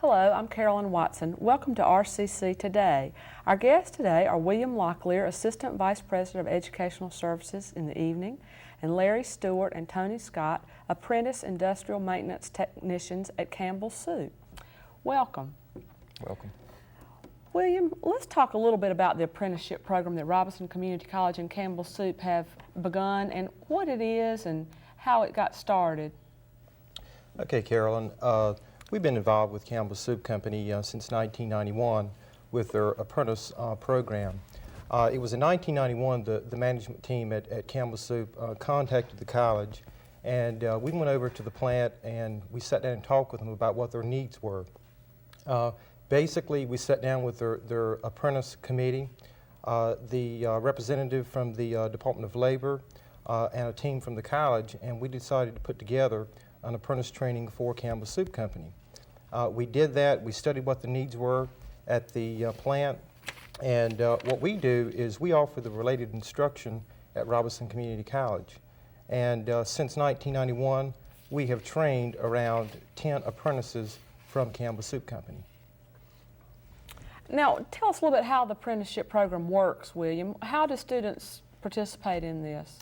Hello, I'm Carolyn Watson. Welcome to RCC Today. Our guests today are William Locklear, Assistant Vice President of Educational Services in the evening, and Larry Stewart and Tony Scott, Apprentice Industrial Maintenance Technicians at Campbell Soup. Welcome. Welcome. William, let's talk a little bit about the apprenticeship program that Robeson Community College and Campbell Soup have begun and what it is and how it got started. Okay, Carolyn. We've been involved with Campbell Soup Company since 1991 with their apprentice program. It was in 1991 the management team at Campbell Soup contacted the college, and we went over to the plant and we sat down and talked with them about what their needs were. Basically, we sat down with their apprentice committee, the representative from the Department of Labor, and a team from the college, and we decided to put together an apprentice training for Campbell Soup Company. We did that. We studied what the needs were at the plant, and what we do is we offer the related instruction at Robeson Community College. And since 1991, we have trained around 10 apprentices from Campbell Soup Company. Now, tell us a little bit how the apprenticeship program works, William. How do students participate in this?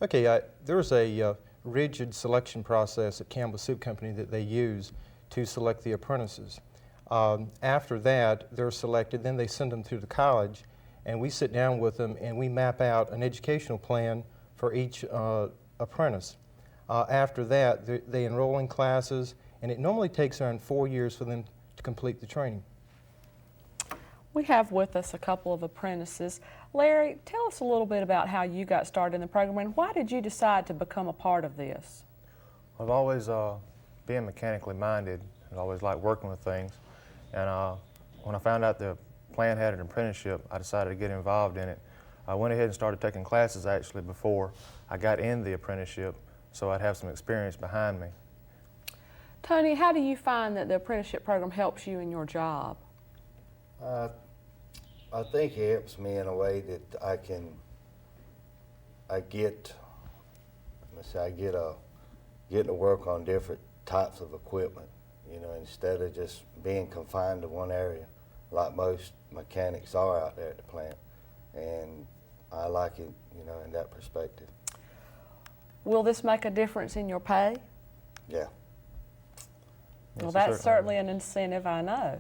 Okay, there's a rigid selection process at Campbell Soup Company that they use to select the apprentices. After that, they're selected, then they send them to the college, and we sit down with them and we map out an educational plan for each apprentice. After that, they enroll in classes, and it normally takes around 4 years for them to complete the training. We have with us a couple of apprentices. Larry, tell us a little bit about how you got started in the program and why did you decide to become a part of this? I've always been mechanically minded and always liked working with things. And when I found out the plant had an apprenticeship, I decided to get involved in it. I went ahead and started taking classes actually before I got in the apprenticeship, so I'd have some experience behind me. Tony, how do you find that the apprenticeship program helps you in your job? I think it helps me in a way that I get to work on different types of equipment, you know, instead of just being confined to one area like most mechanics are out there at the plant. And I like it, you know, in that perspective. Will this make a difference in your pay? Yeah. Well, that's certainly an incentive, I know.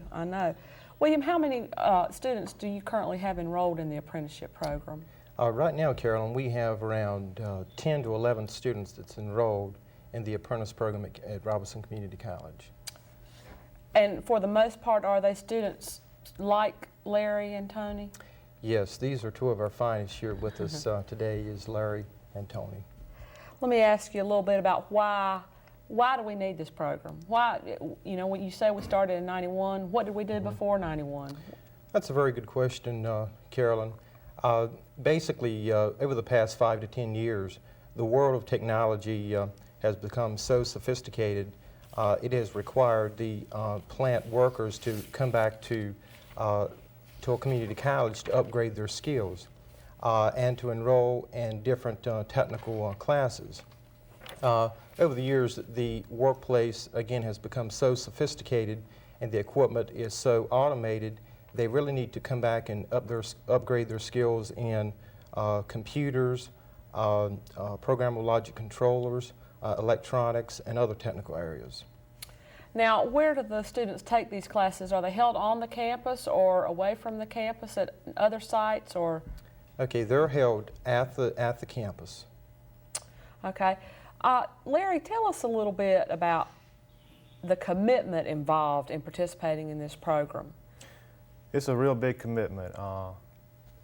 William, how many students do you currently have enrolled in the apprenticeship program? Right now, Carolyn, we have around 10 to 11 students that's enrolled in the apprentice program at Robeson Community College. And for the most part, are they students like Larry and Tony? Yes, these are two of our finest here with us today is Larry and Tony. Let me ask you a little bit about why do we need this program? Why, you know, when you say we started in 91, what did we do before 91? That's a very good question, Carolyn. Basically, over the past 5 to 10 years, the world of technology has become so sophisticated, it has required the plant workers to come back to a community college to upgrade their skills and to enroll in different technical classes. Over the years, the workplace, again, has become so sophisticated and the equipment is so automated, they really need to come back and upgrade their skills in computers, programmable logic controllers, electronics, and other technical areas. Now, where do the students take these classes? Are they held on the campus or away from the campus at other sites, or? Okay, they're held at the campus. Okay. Larry, tell us a little bit about the commitment involved in participating in this program. It's a real big commitment.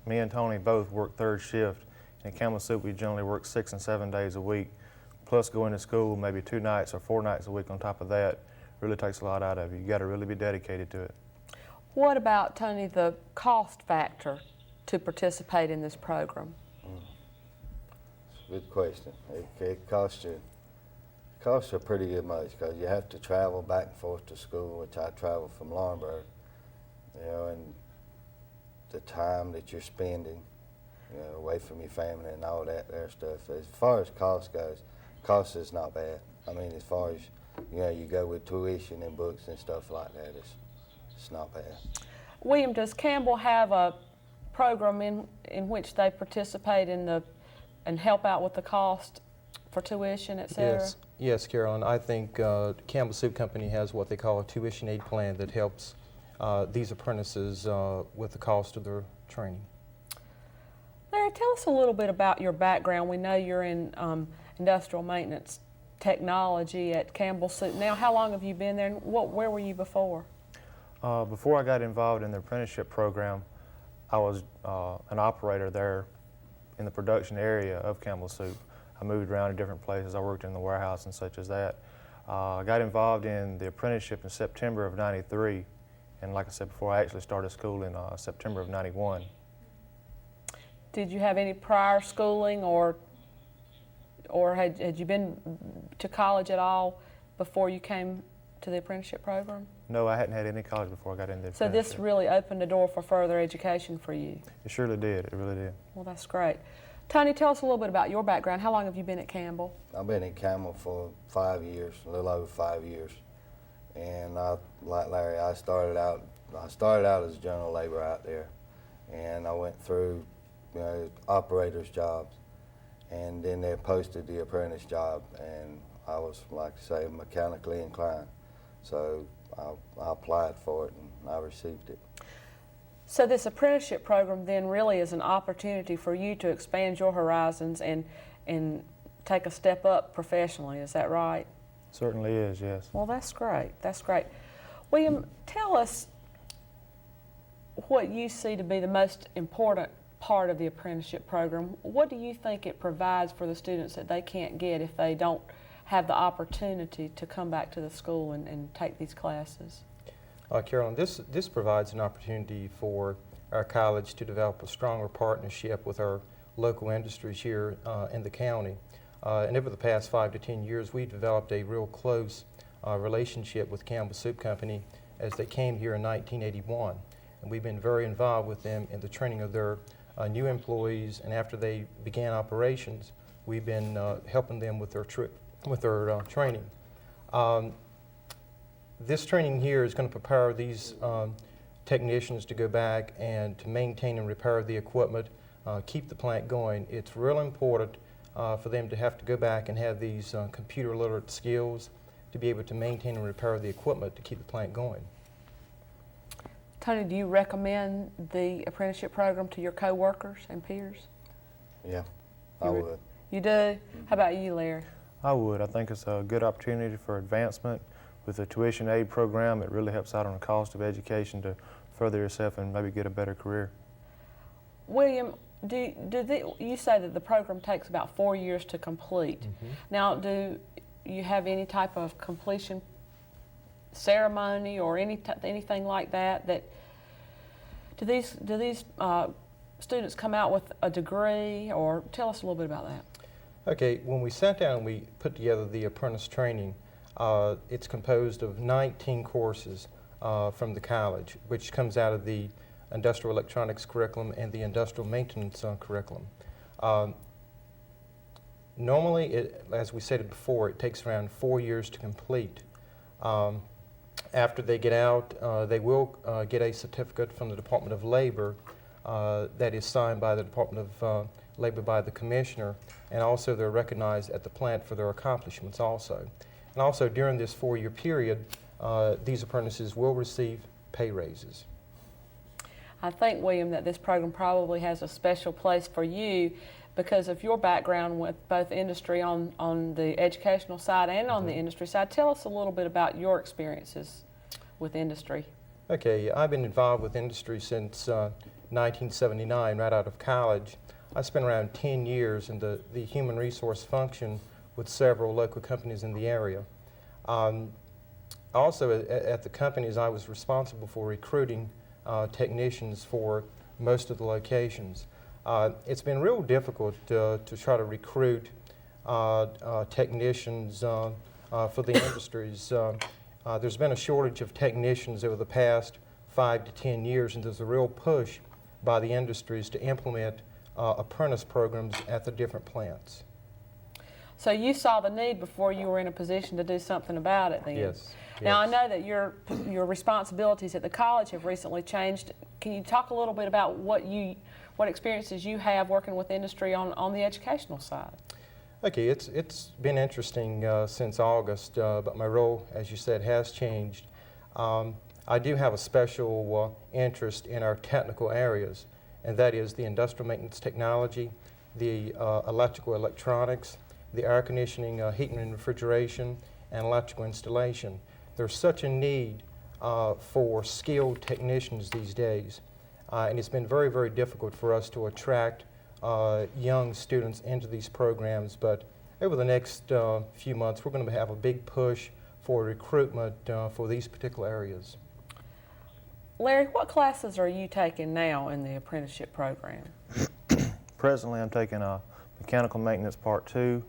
Me and Tony both work third shift. In Campbell Soup, we generally work 6 and 7 days a week, plus going to school maybe 2 nights or 4 nights a week on top of that. Really takes a lot out of you. You got to really be dedicated to it. What about, Tony, the cost factor to participate in this program? Good question. It costs you pretty good much because you have to travel back and forth to school, which I travel from Laurinburg, you know, and the time that you're spending, you know, away from your family and all that there stuff. As far as cost goes, cost is not bad. I mean, as far as you know, you go with tuition and books and stuff like that. It's not bad. William, does Campbell have a program in which they participate in and help out with the cost for tuition, et cetera? Yes, Carolyn. I think Campbell Soup Company has what they call a tuition aid plan that helps these apprentices with the cost of their training. Larry, tell us a little bit about your background. We know you're in industrial maintenance technology at Campbell Soup. Now, how long have you been there, and where were you before? Before I got involved in the apprenticeship program, I was an operator there in the production area of Campbell Soup. I moved around to different places. I worked in the warehouse and such as that. I got involved in the apprenticeship in September of '93, and like I said before, I actually started school in September of '91. Did you have any prior schooling, or had you been to college at all before you came to the apprenticeship program? No, I hadn't had any college before I got into the So apprenticeship. this really opened the door for further education for you? It surely did. It really did. Well, that's great. Tony, tell us a little bit about your background. How long have you been at Campbell? I've been at Campbell for 5 years, a little over 5 years. And like Larry, I started out as a general laborer out there. And I went through, you know, operator's jobs. And then they posted the apprentice job, and I was, like I say, mechanically inclined. So I applied for it and I received it. So this apprenticeship program then really is an opportunity for you to expand your horizons and take a step up professionally, is that right? Certainly is, yes. Well, that's great. That's great. William, tell us what you see to be the most important part of the apprenticeship program. What do you think it provides for the students that they can't get if they don't have the opportunity to come back to the school and take these classes? Carolyn, this provides an opportunity for our college to develop a stronger partnership with our local industries here in the county. And over the past 5 to 10 years, we've developed a real close relationship with Campbell Soup Company as they came here in 1981. And we've been very involved with them in the training of their new employees, and after they began operations, we've been helping them with their training. This training here is going to prepare these technicians to go back and to maintain and repair the equipment, keep the plant going. It's real important for them to have to go back and have these computer literate skills to be able to maintain and repair the equipment to keep the plant going. Tony, do you recommend the apprenticeship program to your co-workers and peers? Yeah, I would. You do? How about you, Larry? I would. I think it's a good opportunity for advancement. With the tuition aid program, it really helps out on the cost of education to further yourself and maybe get a better career. William, you say that the program takes about 4 years to complete. Mm-hmm. Now, do you have any type of completion ceremony or anything like that? Do these students come out with a degree, or tell us a little bit about that? Okay, when we sat down and we put together the apprentice training, it's composed of 19 courses from the college, which comes out of the industrial electronics curriculum and the industrial maintenance curriculum. Normally, as we stated before, it takes around 4 years to complete. After they get out, they will get a certificate from the Department of Labor that is signed by the Department of Labor by the Commissioner, and also they're recognized at the plant for their accomplishments also. And also during this 4-year period, these apprentices will receive pay raises. I think, William, that this program probably has a special place for you because of your background with both industry on the educational side and on the industry side. Tell us a little bit about your experiences with industry. Okay, I've been involved with industry since 1979, right out of college. I spent around 10 years in the human resource function with several local companies in the area. Also, at the companies, I was responsible for recruiting technicians for most of the locations. It's been real difficult to try to recruit technicians for the industries. There's been a shortage of technicians over the past 5 to 10 years, and there's a real push by the industries to implement apprentice programs at the different plants. So you saw the need before you were in a position to do something about it then? Yes. Now, I yes. know that your responsibilities at the college have recently changed. Can you talk a little bit about what experiences you have working with industry on the educational side? Okay, it's been interesting since August, but my role, as you said, has changed. I do have a special interest in our technical areas, and that is the industrial maintenance technology, the electrical electronics, the air conditioning, heating and refrigeration, and electrical installation. There's such a need for skilled technicians these days, and it's been very, very difficult for us to attract young students into these programs, but over the next few months we're going to have a big push for recruitment for these particular areas. Larry, what classes are you taking now in the apprenticeship program? Presently, I'm taking a mechanical maintenance part 2,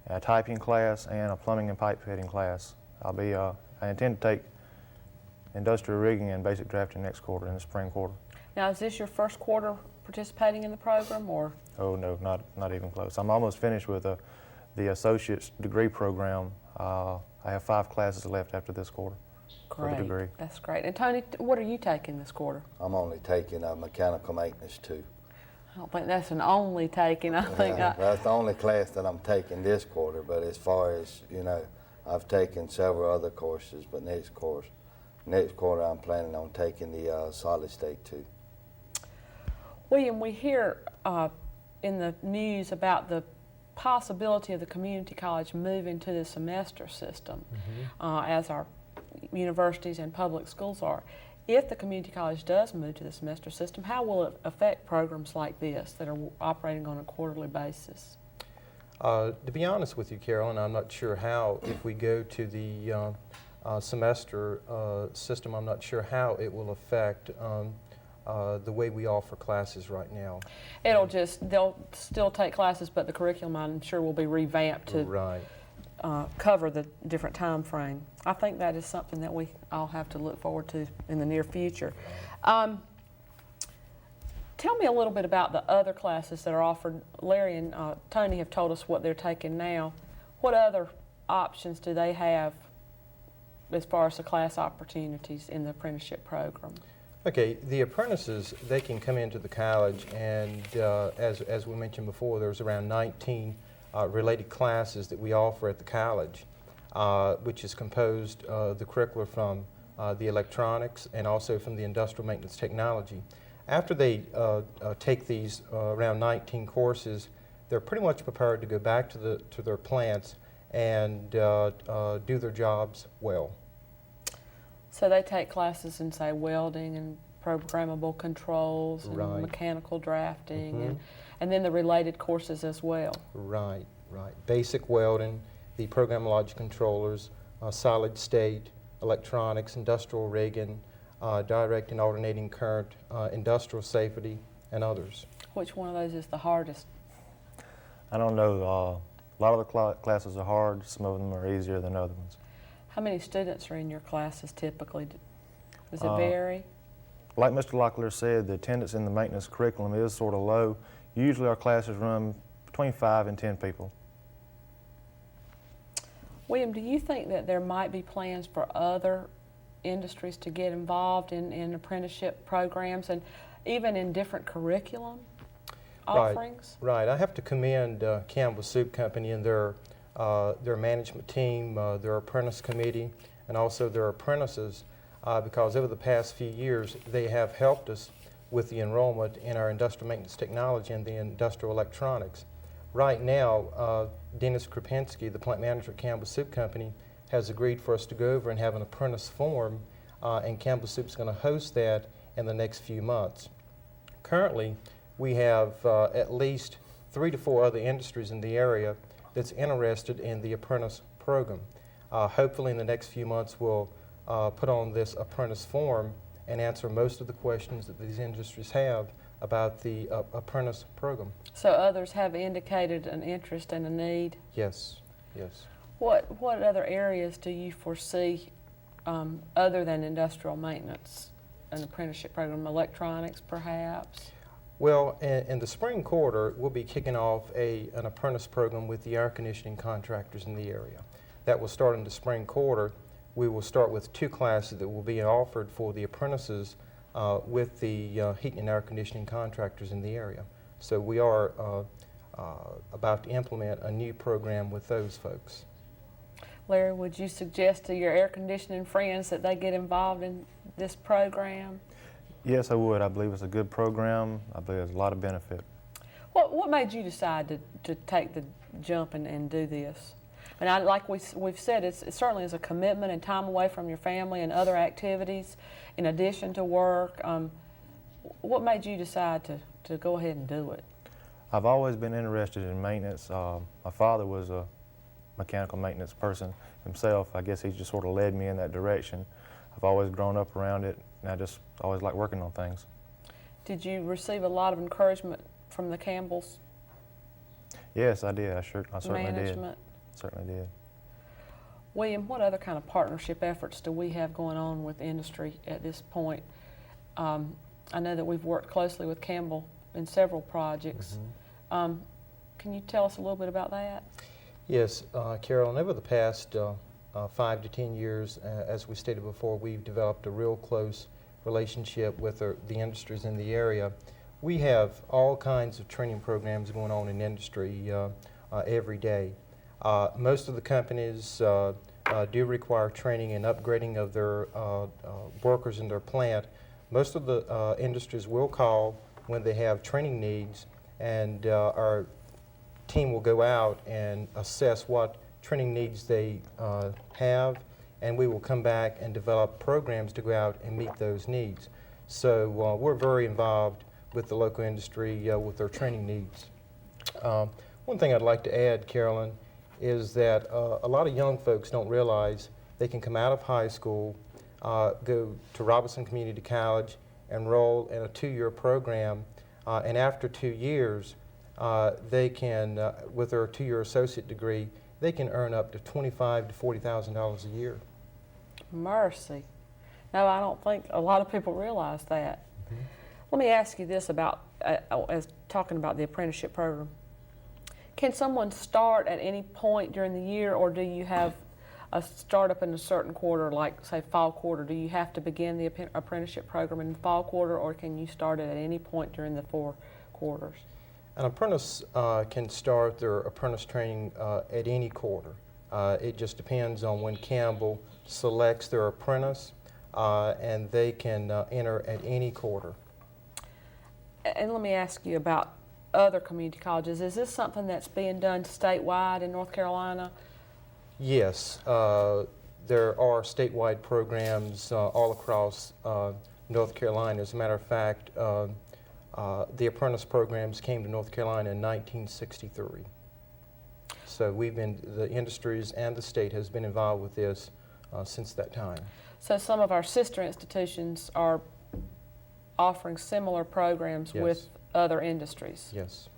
a typing class, and a plumbing and pipe fitting class. I intend to take industrial rigging and basic drafting next quarter, in the spring quarter. Now, is this your first quarter participating in the program, or? Oh no, not even close. I'm almost finished with the associate's degree program. I have 5 classes left after this quarter for the degree. That's great. And Tony, what are you taking this quarter? I'm only taking mechanical maintenance 2. I don't think that's an only taking. I think That's the only class that I'm taking this quarter, but as far as, you know, I've taken several other courses, but next quarter I'm planning on taking the solid state 2. William, we hear in the news about the possibility of the community college moving to the semester system, as our universities and public schools are. If the community college does move to the semester system, how will it affect programs like this that are operating on a quarterly basis? To be honest with you, Carolyn, I'm not sure how, if we go to the semester system, I'm not sure how it will affect the way we offer classes right now. They'll still take classes, but the curriculum, I'm sure, will be revamped to cover the different time frame. I think that is something that we all have to look forward to in the near future. Tell me a little bit about the other classes that are offered. Larry and Tony have told us what they're taking now. What other options do they have as far as the class opportunities in the apprenticeship program? Okay, the apprentices, they can come into the college, and as we mentioned before, there's around 19 related classes that we offer at the college, which is composed the curricula from the electronics and also from the industrial maintenance technology. After they take these around 19 courses, they're pretty much prepared to go back to their plants and do their jobs well. So they take classes in, say, welding and programmable controls and mechanical drafting and then the related courses as well. Right. Basic welding, the programmable logic controllers, solid state, electronics, industrial rigging, direct and alternating current, industrial safety, and others. Which one of those is the hardest? I don't know. A lot of the classes are hard. Some of them are easier than other ones. How many students are in your classes typically? Does it vary? Like Mr. Locklear said, the attendance in the maintenance curriculum is sort of low. Usually our classes run between 5 and 10 people. William, do you think that there might be plans for other industries to get involved in apprenticeship programs and even in different curriculum offerings? Right. I have to commend Campbell Soup Company and their management team, their apprentice committee, and also their apprentices, because over the past few years they have helped us with the enrollment in our industrial maintenance technology and the industrial electronics. Right now, Dennis Krupinski, the plant manager at Campbell Soup Company, has agreed for us to go over and have an apprentice forum, and Campbell Soup's going to host that in the next few months. Currently, we have at least 3 to 4 other industries in the area that's interested in the apprentice program. Hopefully in the next few months we'll put on this apprentice forum and answer most of the questions that these industries have about the apprentice program. So others have indicated an interest and a need? Yes. What other areas do you foresee other than industrial maintenance, an apprenticeship program, electronics perhaps? Well, in the spring quarter, we'll be kicking off an apprentice program with the air conditioning contractors in the area. That will start in the spring quarter. We will start with 2 classes that will be offered for the apprentices with the heating and air conditioning contractors in the area. So we are about to implement a new program with those folks. Larry, would you suggest to your air conditioning friends that they get involved in this program? Yes, I would. I believe it's a good program. I believe there's a lot of benefit. What made you decide to take the jump and do this? And like we've said, it certainly is a commitment and time away from your family and other activities in addition to work. What made you decide to go ahead and do it? I've always been interested in maintenance. My father was a mechanical maintenance person himself. I guess he just sort of led me in that direction. I've always grown up around it, and I just always like working on things. Did you receive a lot of encouragement from the Campbells? Yes, I did. I certainly Management? did. Certainly did. William, what other kind of partnership efforts do we have going on with industry at this point? I know that we've worked closely with Campbell in several projects. Mm-hmm. Can you tell us a little bit about that? Yes, Carolyn, over the past 5 to 10 years, as we stated before, we've developed a real close relationship with the industries in the area. We have all kinds of training programs going on in industry every day. Most of the companies do require training and upgrading of their workers in their plant. Most of the industries will call when they have training needs, and our team will go out and assess what training needs they have, and we will come back and develop programs to go out and meet those needs. So we're very involved with the local industry with their training needs. One thing I'd like to add, Carolyn, is that a lot of young folks don't realize they can come out of high school, go to Robeson Community College, enroll in a 2-year program, and after 2 years, they can, with their 2-year associate degree, they can earn up to $25,000 to $40,000 a year. Mercy. No, I don't think a lot of people realize that. Mm-hmm. Let me ask you this about, as talking about the apprenticeship program. Can someone start at any point during the year, or do you have a startup in a certain quarter, like say fall quarter? Do you have to begin the apprenticeship program in the fall quarter, or can you start it at any point during the 4 quarters? An apprentice can start their apprentice training at any quarter. It just depends on when Campbell selects their apprentice, and they can enter at any quarter. And let me ask you about other community colleges. Is this something that's being done statewide in North Carolina? Yes, there are statewide programs all across North Carolina. As a matter of fact, the apprentice programs came to North Carolina in 1963. So the industries and the state has been involved with this since that time. So some of our sister institutions are offering similar programs Yes. with other industries? Yes.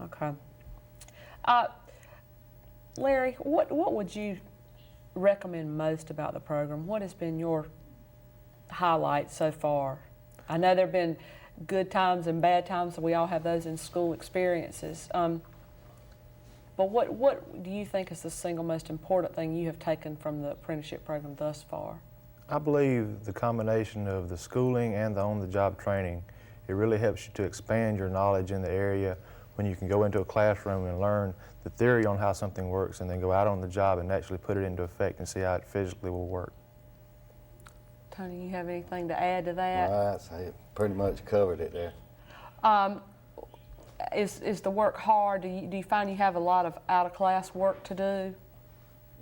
Okay. Larry, what would you recommend most about the program? What has been your highlight so far? I know there have been good times and bad times, and we all have those in school experiences. But what do you think is the single most important thing you have taken from the apprenticeship program thus far? I believe the combination of the schooling and the on-the-job training, it really helps you to expand your knowledge in the area when you can go into a classroom and learn the theory on how something works, and then go out on the job and actually put it into effect and see how it physically will work. Tony, you have anything to add to that? I'd say pretty much covered it there. Is the work hard? Do you find you have a lot of out-of-class work to do?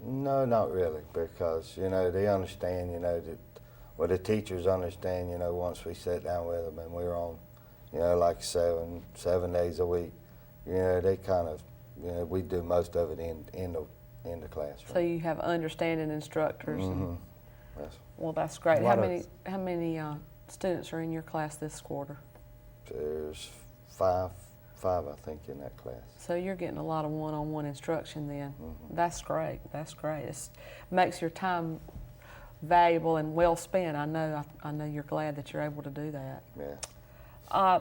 No, not really, because, they understand, the teachers understand, once we sit down with them and we're on, like 7 days a week, they kind of, we do most of it in the classroom. So you have understanding instructors. Mm-hmm. And, Yes. well, that's great. How many students are in your class this quarter? There's five, I think, in that class. So you're getting a lot of one-on-one instruction then. Mm-hmm. That's great. That's great. It makes your time valuable and well spent. I know you're glad that you're able to do that. Yeah.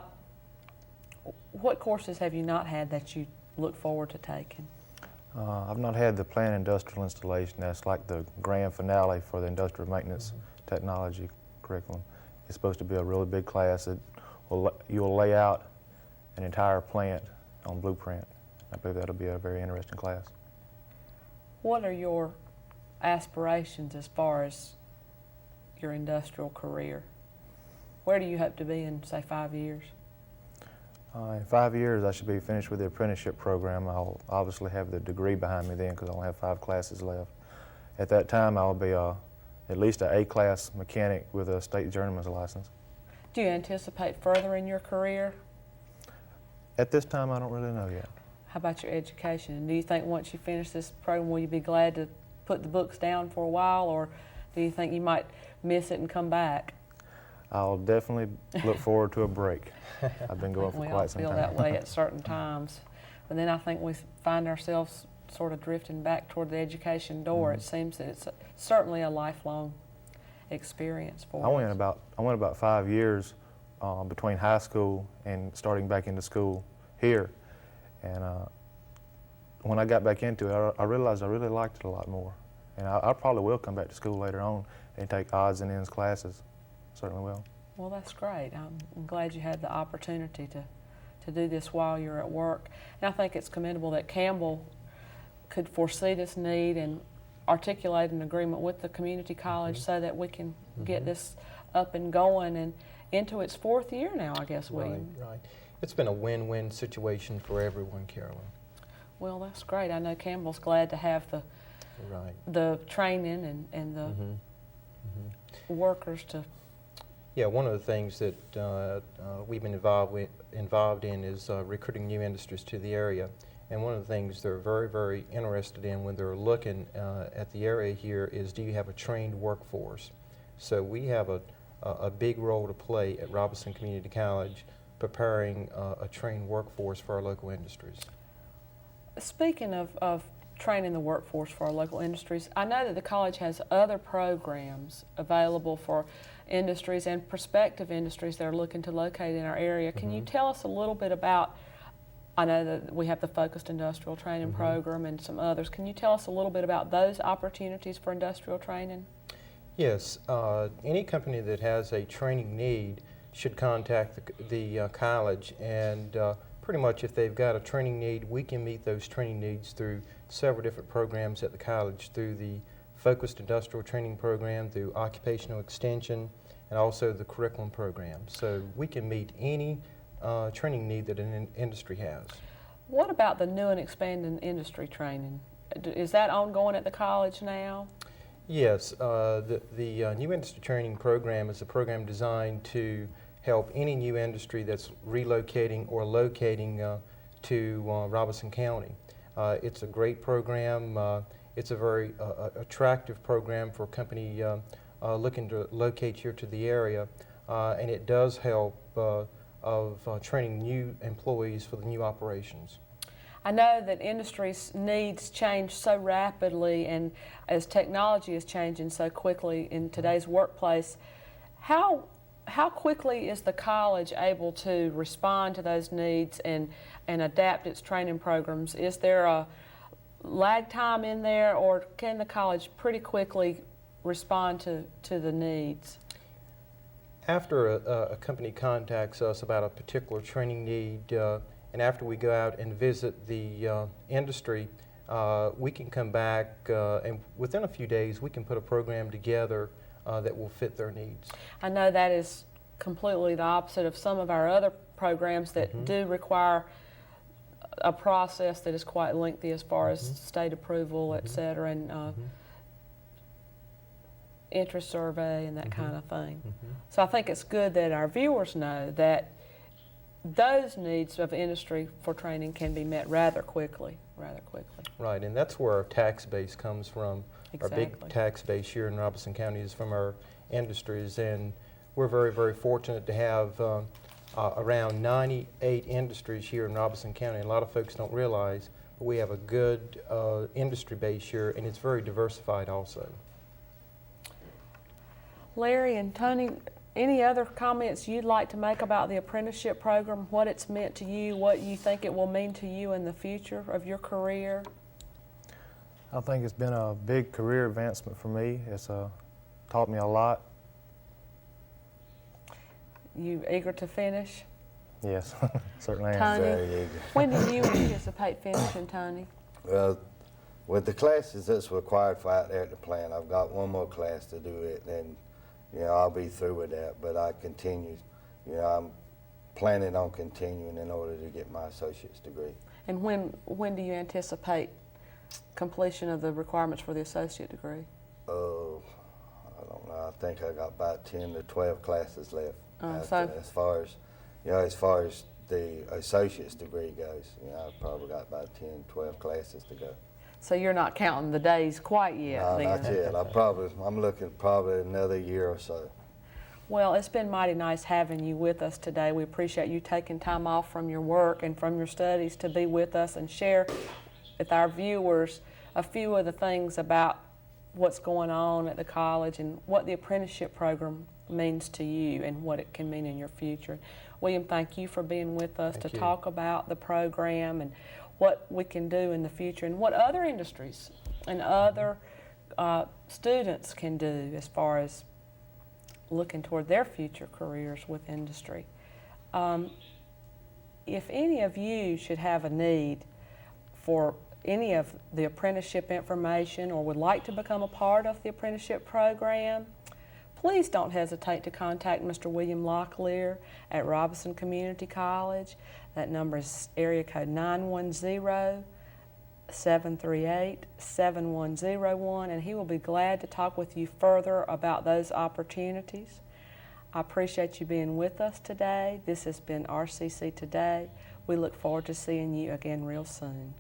What courses have you not had that you look forward to taking? I've not had the plant industrial installation. That's like the grand finale for the industrial maintenance technology curriculum. It's supposed to be a really big class that you'll lay out an entire plant on blueprint. I believe that'll be a very interesting class. What are your aspirations as far as your industrial career? Where do you hope to be in, say, 5 years? In 5 years, I should be finished with the apprenticeship program. I'll obviously have the degree behind me then because I'll have 5 classes left. At that time, I'll be at least an A-class mechanic with a state journeyman's license. Do you anticipate further in your career? At this time, I don't really know yet. How about your education? And do you think once you finish this program, will you be glad to put the books down for a while, or do you think you might miss it and come back? I'll definitely look forward to a break. I've been going for quite some We all time. feel that way at certain times. But then I think we find ourselves sort of drifting back toward the education door. It seems that it's certainly a lifelong experience for us. I went about 5 years between high school and starting back into school here. And when I got back into it, I realized I really liked it a lot more. And I probably will come back to school later on and take odds and ends classes. Certainly will. Well, that's great. I'm glad you had the opportunity to do this while you're at work. And I think it's commendable that Campbell could foresee this need and articulate an agreement with the community college so that we can get this up and going and into its 4th year now, I guess, William. Right. It's been a win-win situation for everyone, Carolyn. Well, that's great. I know Campbell's glad to have the training and the workers to. Yeah, one of the things that we've been involved in is recruiting new industries to the area. And one of the things they're very, very interested in when they're looking at the area here is, do you have a trained workforce? So we have a big role to play at Robeson Community College preparing a trained workforce for our local industries. Speaking of training the workforce for our local industries, I know that the college has other programs available for industries and prospective industries that are looking to locate in our area. Can you tell us a little bit about, I know that we have the Focused Industrial Training Program and some others. Can you tell us a little bit about those opportunities for industrial training? Yes, any company that has a training need should contact the college, and pretty much if they've got a training need, we can meet those training needs through several different programs at the college, through the Focused Industrial Training Program, through Occupational Extension, and also the curriculum program. So we can meet any training need that an industry has. What about the new and expanding industry training? Is that ongoing at the college now? Yes, the New Industry Training Program is a program designed to help any new industry that's relocating or locating to Robeson County. It's a great program. It's a very attractive program for a company looking to locate here to the area, and it does help of training new employees for the new operations. I know that industry's needs change so rapidly, and as technology is changing so quickly in today's workplace, how quickly is the college able to respond to those needs and adapt its training programs? Is there a lag time in there, or can the college pretty quickly respond to the needs? After a company contacts us about a particular training need, and after we go out and visit the industry, we can come back and within a few days we can put a program together that will fit their needs. I know that is completely the opposite of some of our other programs that do require a process that is quite lengthy as far as state approval, et cetera, and interest survey and that kind of thing. So I think it's good that our viewers know that those needs of industry for training can be met rather quickly. Right, and that's where our tax base comes from. Exactly. Our big tax base here in Robeson County is from our industries, and we're very, very fortunate to have around 98 industries here in Robeson County. And a lot of folks don't realize, but we have a good industry base here, and it's very diversified also. Larry and Tony, Any other comments you'd like to make about the apprenticeship program, what it's meant to you, what you think it will mean to you in the future of your career? I think it's been a big career advancement for me. It's taught me a lot. You eager to finish? Yes, certainly am. Tony, Very eager. when do you anticipate finishing, Tony? Well, with the classes that's required for out there at the plant, I've got one more class to do it, and I'll be through with that. But I continue. I'm planning on continuing in order to get my associate's degree. And when do you anticipate completion of the requirements for the associate degree? Oh, I don't know. I think I got about 10 to 12 classes left. So as far as the associate's degree goes, I've probably got about 10, 12 classes to go. So you're not counting the days quite yet, No, then? not yet. I'm looking probably another year or so. Well, it's been mighty nice having you with us today. We appreciate you taking time off from your work and from your studies to be with us and share with our viewers a few of the things about what's going on at the college and what the apprenticeship program means to you and what it can mean in your future. William, thank you for being with us to talk about the program and what we can do in the future and what other industries and other students can do as far as looking toward their future careers with industry. If any of you should have a need for any of the apprenticeship information or would like to become a part of the apprenticeship program, please don't hesitate to contact Mr. William Locklear at Robeson Community College. That number is area code 910-738-7101, and he will be glad to talk with you further about those opportunities. I appreciate you being with us today. This has been RCC Today. We look forward to seeing you again real soon.